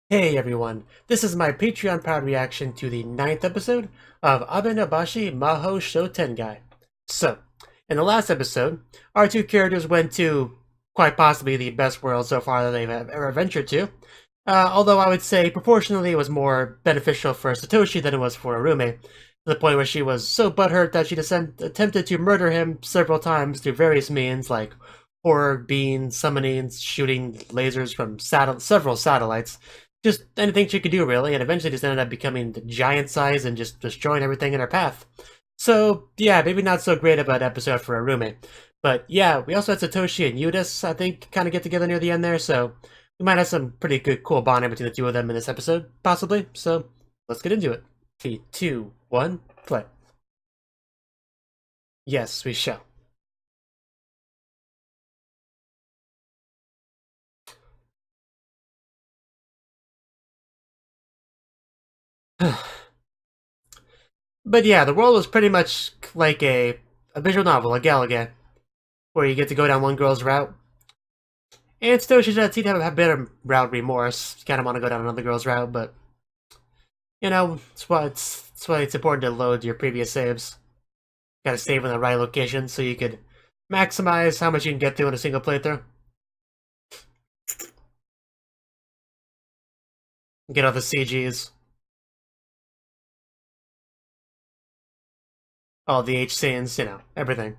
Hey everyone, this is my Patreon powered reaction to the ninth episode of Abenobashi Mahou Shoutengai. So, in the last episode, our two characters went to quite possibly the best world so far that they've ever ventured to. Although I would say proportionally it was more beneficial for Satoshi than it was for Arume, to the point where she was so butthurt that she attempted to murder him several times through various means like horror beans, summonings, shooting lasers from several satellites, just anything she could do really, and eventually just ended up becoming the giant size and just destroying everything in her path. So yeah, maybe not so great of an episode for Arume. But yeah, we also had Satoshi and Yudis, I think, kind of get together near the end there, so we might have some pretty good cool bonding between the two of them in this episode, possibly. So let's get into it. 3, 2, 1, play. Yes, we shall. But yeah, the world was pretty much like a visual novel, a Galaga, where you get to go down one girl's route. And still, she does seem to have a bit of route remorse. Kind of want to go down another girl's route, but you know, it's why it's important to load your previous saves. Gotta save in the right location so you could maximize how much you can get through in a single playthrough. Get all the CGs, all the H scenes, everything.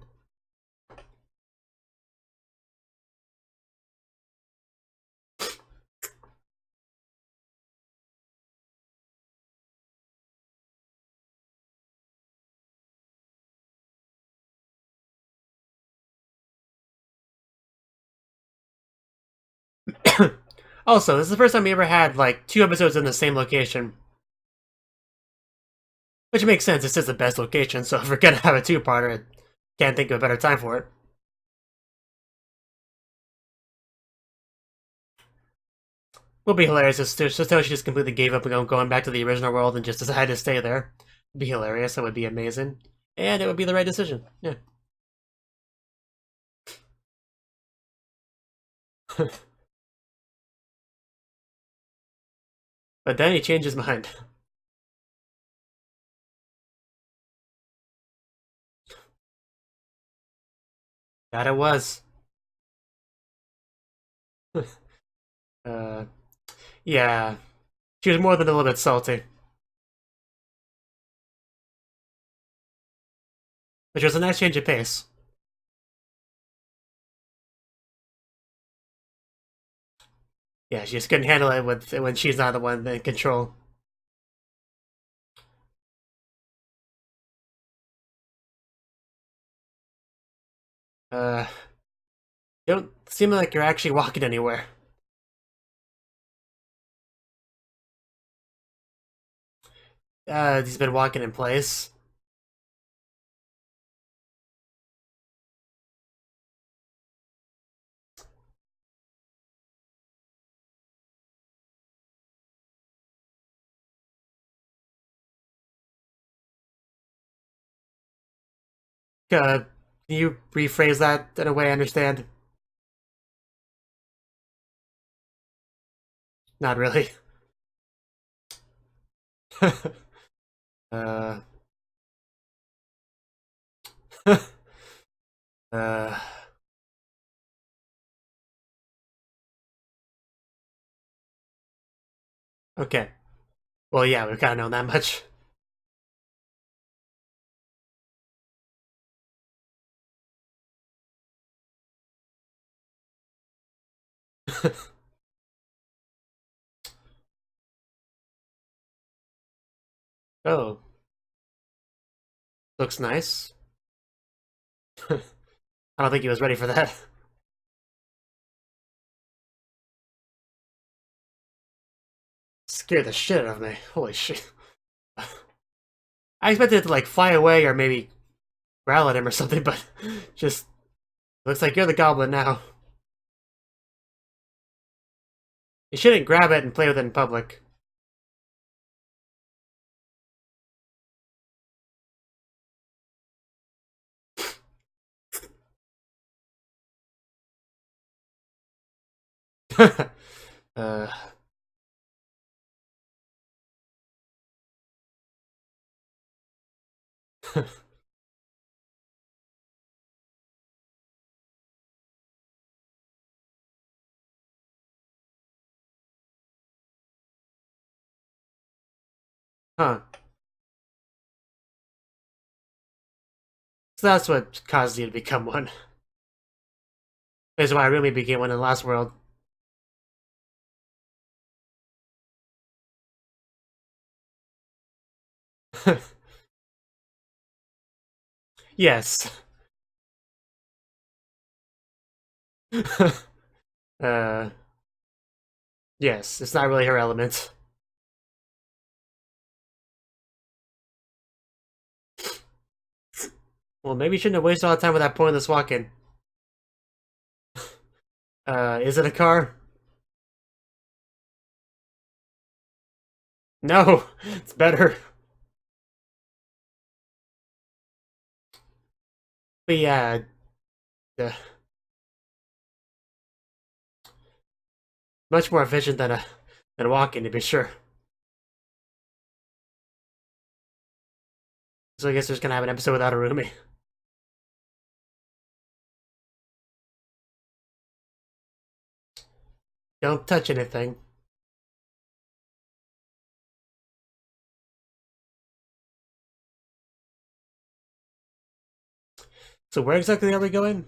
Also, this is the first time we ever had like two episodes in the same location. Which makes sense, it's just the best location, so if we're gonna have a two-parter, I can't think of a better time for it. Would be hilarious if Satoshi just completely gave up and going back to the original world and just decided to stay there. It'd be hilarious, it would be amazing. And it would be the right decision. Yeah. But then he changed his mind. That it was. uh, yeah. She was more than a little bit salty. Which was a nice change of pace. Yeah, she just couldn't handle it when she's not the one in control. Uh, you don't seem like you're actually walking anywhere. He's been walking in place. Can you rephrase that in a way I understand? Not really. uh, uh, okay. Well, yeah, we've kind of known that much. Oh, looks nice. I don't think he was ready for that. Scared the shit out of me. Holy shit. I expected it to, like, fly away or maybe growl at him or something, but just looks like you're the goblin now. You shouldn't grab it and play with it in public. uh, Huh. So that's what caused you to become one. Is why I really became one in the last world. Yes. uh, yes, it's not really her element. Well, maybe you shouldn't have wasted all the time with that pointless walking. Is it a car? No, it's better. But yeah, uh, much more efficient than walking, to be sure. So I guess we're just gonna have an episode without a roomie. Don't touch anything. So where exactly are we going?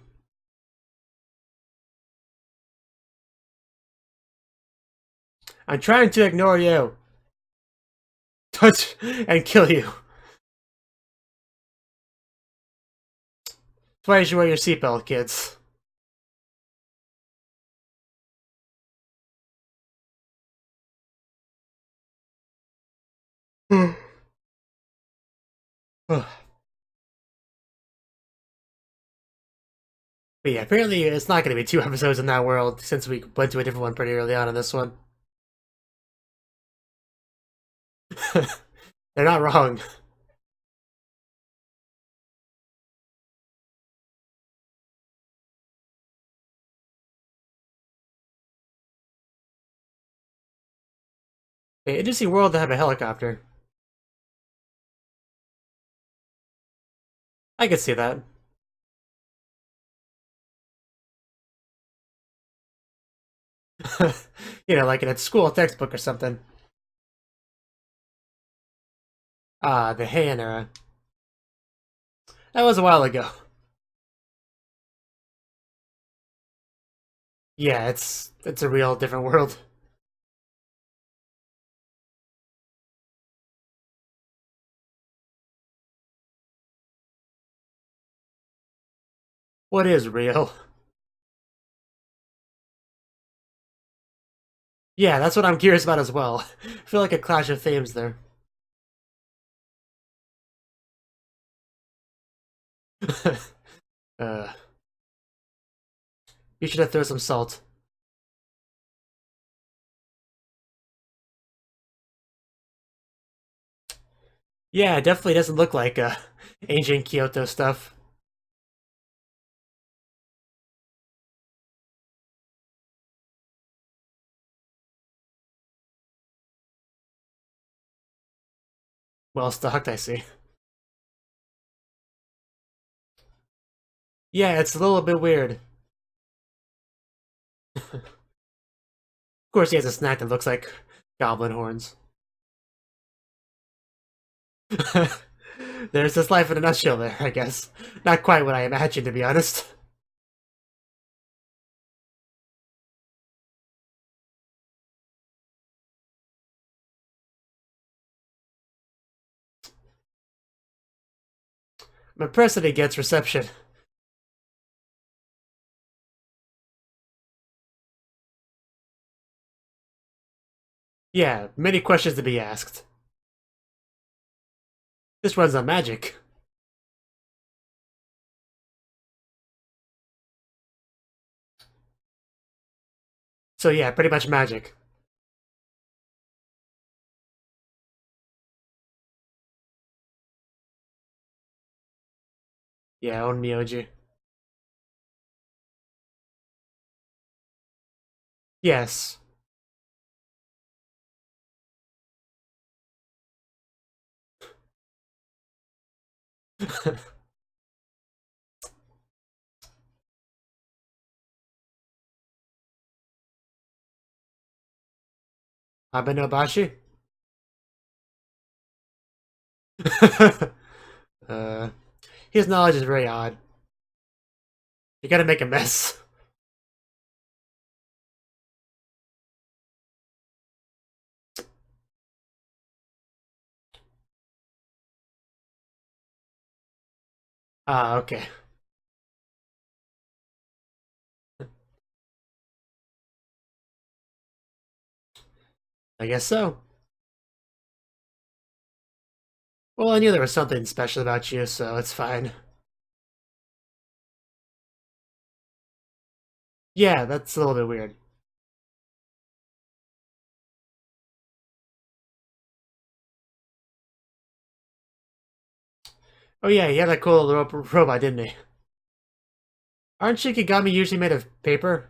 I'm trying to ignore you. Touch and kill you. That's why you should wear your seatbelt, kids. But yeah, apparently it's not going to be 2 episodes in that world since we went to a different one pretty early on in this one. They're not wrong. Okay, interesting world to have a helicopter. I could see that. You know, like in a school textbook or something. Ah, the Heian era. That was a while ago. Yeah, it's a real different world. What is real? Yeah, that's what I'm curious about as well. I feel like a clash of themes there. uh, you should have thrown some salt. Yeah, it definitely doesn't look like ancient Kyoto stuff. Well stocked, I see. Yeah, it's a little bit weird. Of course, he has a snack that looks like goblin horns. There's this life in a nutshell there, I guess. Not quite what I imagined, to be honest. I'm impressed that he gets reception. Yeah, many questions to be asked. This runs on magic. So yeah, pretty much magic. Yeah, own Myoji. Yes. Abenobashi? uh, his knowledge is very odd. You gotta make a mess. Ah, okay. I guess so. Well, I knew there was something special about you, so it's fine. Yeah, that's a little bit weird. Oh yeah, he had that cool little robot, didn't he? Aren't Shikigami usually made of paper?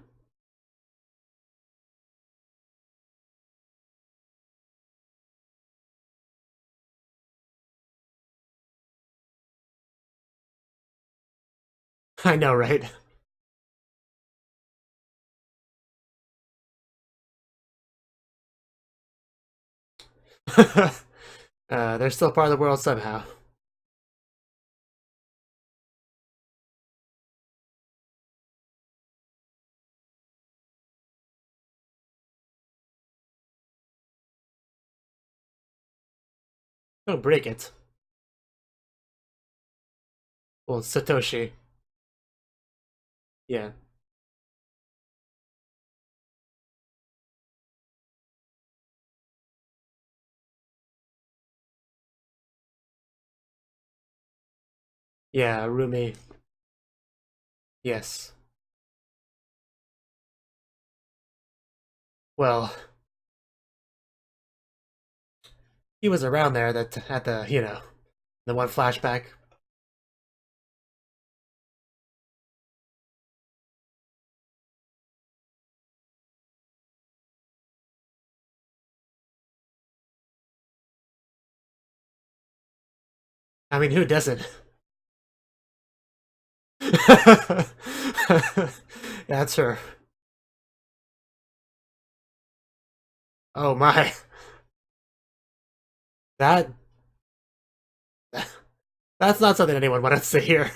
I know, right? They're still part of the world somehow. Don't break it. Well, Satoshi. Yeah. Yeah, Rumi. Yes. Well, he was around there that at the one flashback. I mean, who doesn't? That's her. Oh my. That that's not something anyone wants to hear.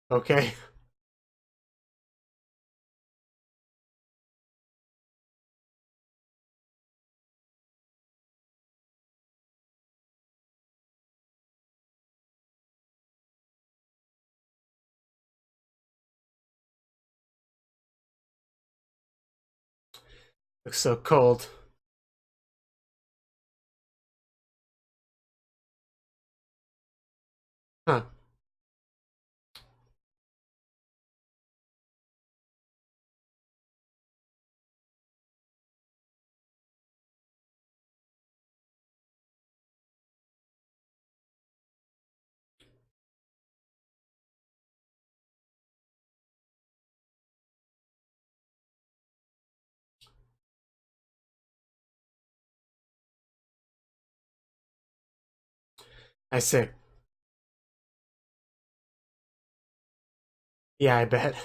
Okay. Looks so cold. Huh. I see. Yeah, I bet.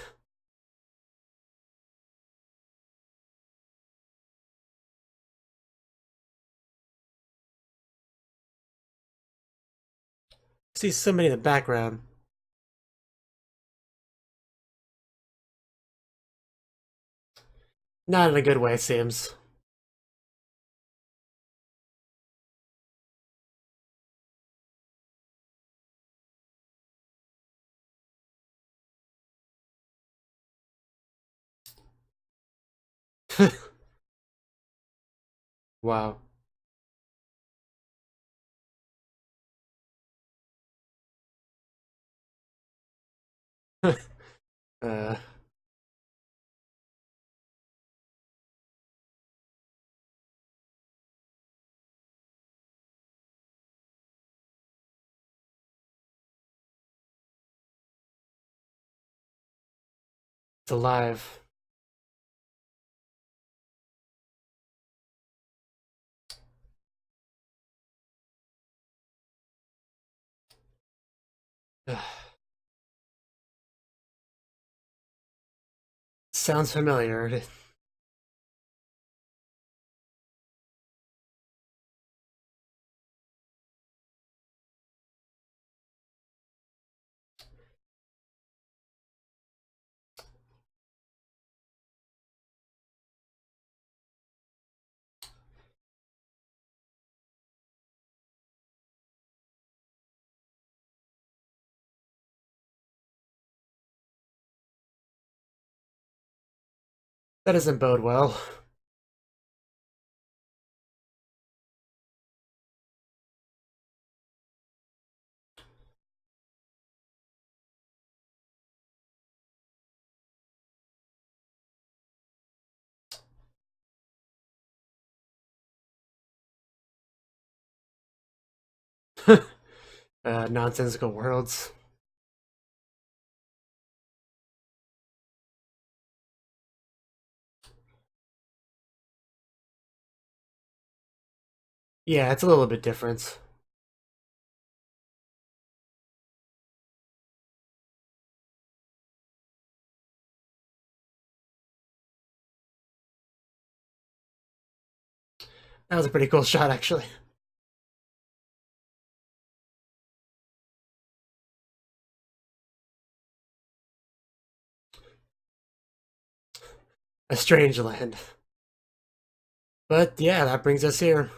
See somebody in the background. Not in a good way, it seems. Wow. uh, it's alive. Sounds familiar. That doesn't bode well. Nonsensical worlds. Yeah, it's a little bit different. That was a pretty cool shot, actually. A strange land. But yeah, that brings us here.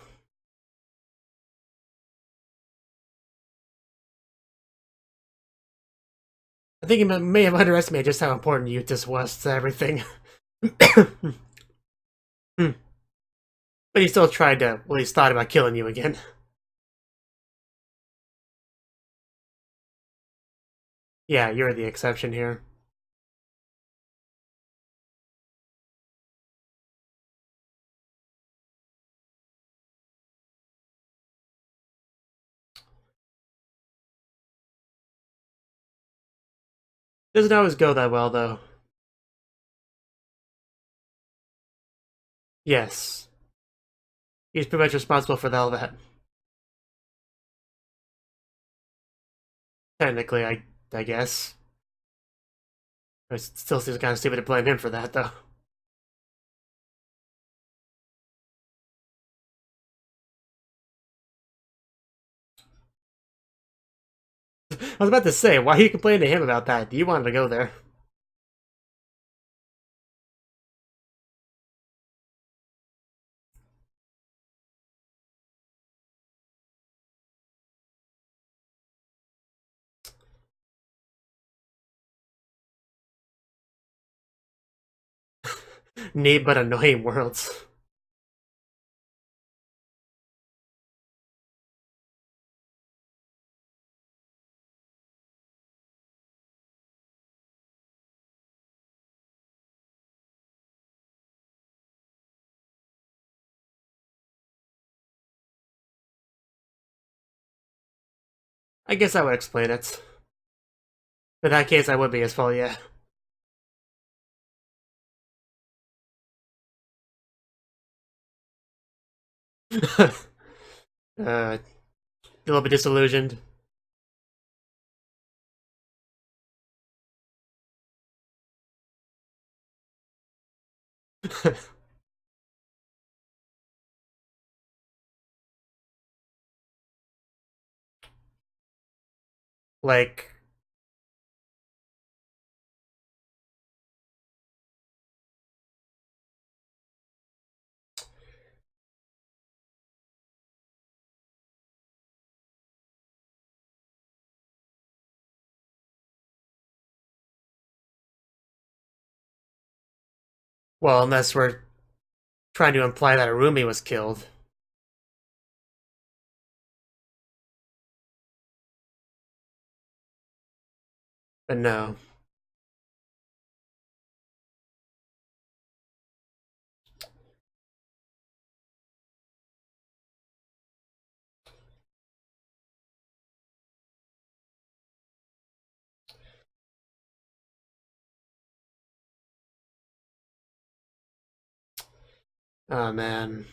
I think he may have underestimated just how important Eutis was to everything. But he still tried to, well, he's thought about killing you again. Yeah, you're the exception here. Doesn't always go that well, though. Yes. He's pretty much responsible for all that. Technically, I guess. It still seems kind of stupid to blame him for that, though. I was about to say, why are you complaining to him about that? You wanted to go there. Neat but annoying worlds. I guess I would explain it. In that case, I would be his fault, yeah. A little bit disillusioned. Like, well, unless we're trying to imply that Arumi was killed. But no. Oh, man.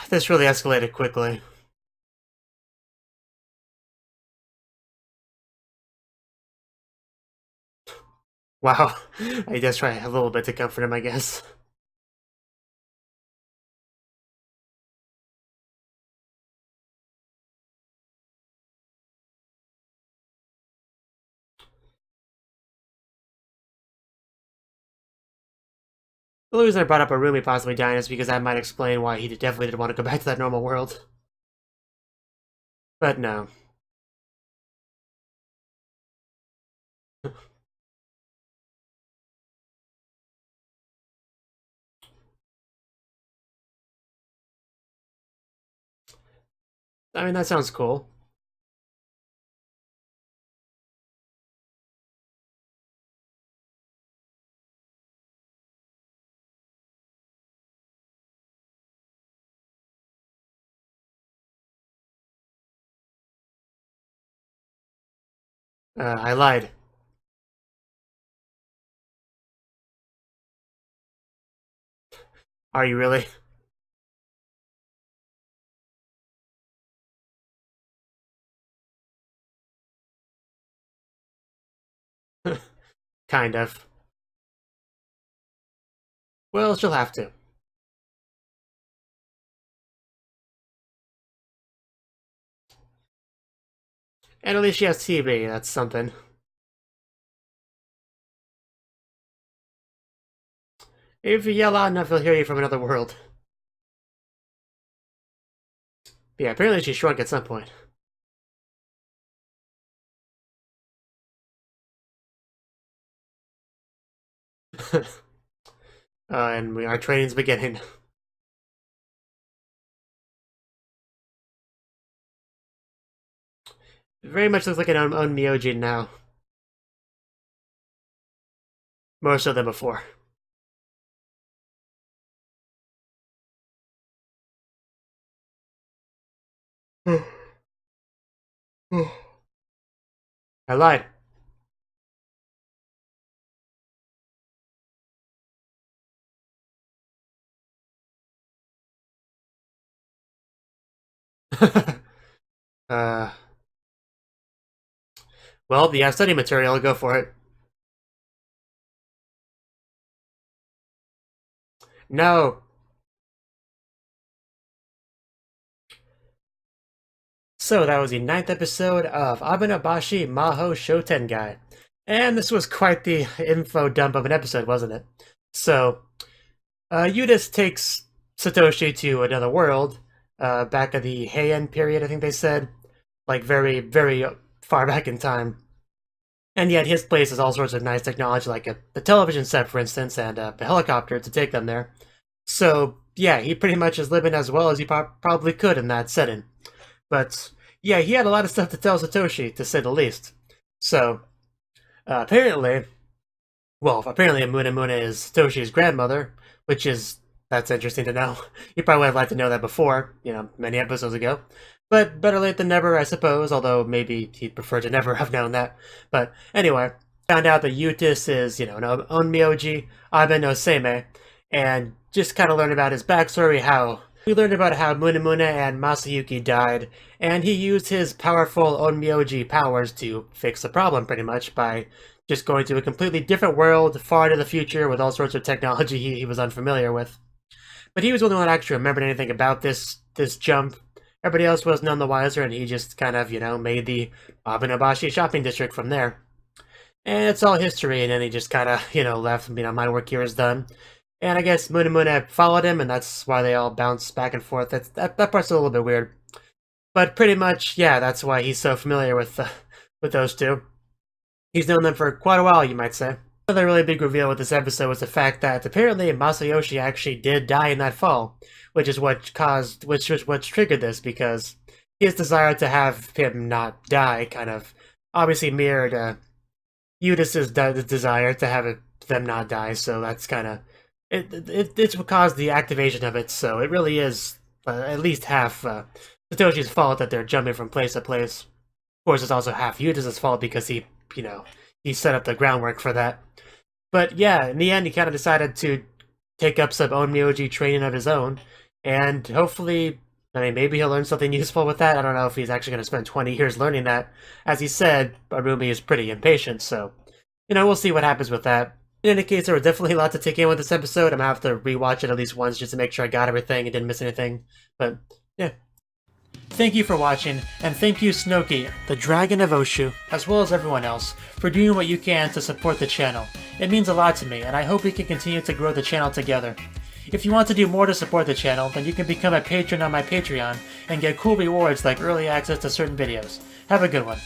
This really escalated quickly. Wow. I just try a little bit to comfort him, I guess. The only reason I brought up Arumi possibly dying is because that might explain why he definitely didn't want to go back to that normal world. But no. I mean, that sounds cool. I lied. Are you really? Kind of. Well, she'll have to. And at least she has TV, that's something. If you yell loud enough, he'll hear you from another world. But yeah, apparently she shrunk at some point. And our training's beginning. Very much looks like an own Myoji now. More so than before. I lied. uh, well, yeah, study material, go for it. No. So that was the 9th episode of Abenobashi Mahou Shoutengai. And this was quite the info dump of an episode, wasn't it? So, Yudis takes Satoshi to another world, back at the Heian period, I think they said. Like, very, very far back in time. And yet his place has all sorts of nice technology, like the television set, for instance, and a helicopter to take them there. So, yeah, he pretty much is living as well as he probably could in that setting. But, yeah, he had a lot of stuff to tell Satoshi, to say the least. So, apparently Amuna is Satoshi's grandmother, which is, that's interesting to know. You probably would have liked to know that before, many episodes ago. But better late than never, I suppose, although maybe he'd prefer to never have known that. But anyway, found out that Yutis is, an Onmyoji, Abe no Seimei, and just kind of learned about his backstory, we learned about how Munamuna and Masayuki died, and he used his powerful Onmyoji powers to fix the problem, pretty much, by just going to a completely different world, far into the future, with all sorts of technology he was unfamiliar with. But he was the only one that actually remembered anything about this jump. Everybody else was none the wiser, and he just kind of, made the Abenobashi shopping district from there. And it's all history, and then he just kind of, left, my work here is done. And I guess Munamuna followed him, and that's why they all bounce back and forth. That part's a little bit weird. But pretty much, yeah, that's why he's so familiar with those two. He's known them for quite a while, you might say. Another really big reveal with this episode was the fact that apparently Masayoshi actually did die in that fall, which is what triggered this, because his desire to have him not die kind of obviously mirrored Yudis's desire to have them not die, so that's kind of it's what caused the activation of it. So it really is at least half Satoshi's fault that they're jumping from place to place. Of course, it's also half Yudis's fault because he set up the groundwork for that. But yeah, in the end, he kind of decided to take up some onmyoji training of his own, and hopefully, I mean, maybe he'll learn something useful with that. I don't know if he's actually going to spend 20 years learning that. As he said, Arumi is pretty impatient, so, we'll see what happens with that. In any case, there was definitely a lot to take in with this episode. I'm going to have to rewatch it at least once just to make sure I got everything and didn't miss anything. But, yeah. Thank you for watching, and thank you Cnouki, the Dragon of Oshu, as well as everyone else, for doing what you can to support the channel. It means a lot to me, and I hope we can continue to grow the channel together. If you want to do more to support the channel, then you can become a patron on my Patreon and get cool rewards like early access to certain videos. Have a good one.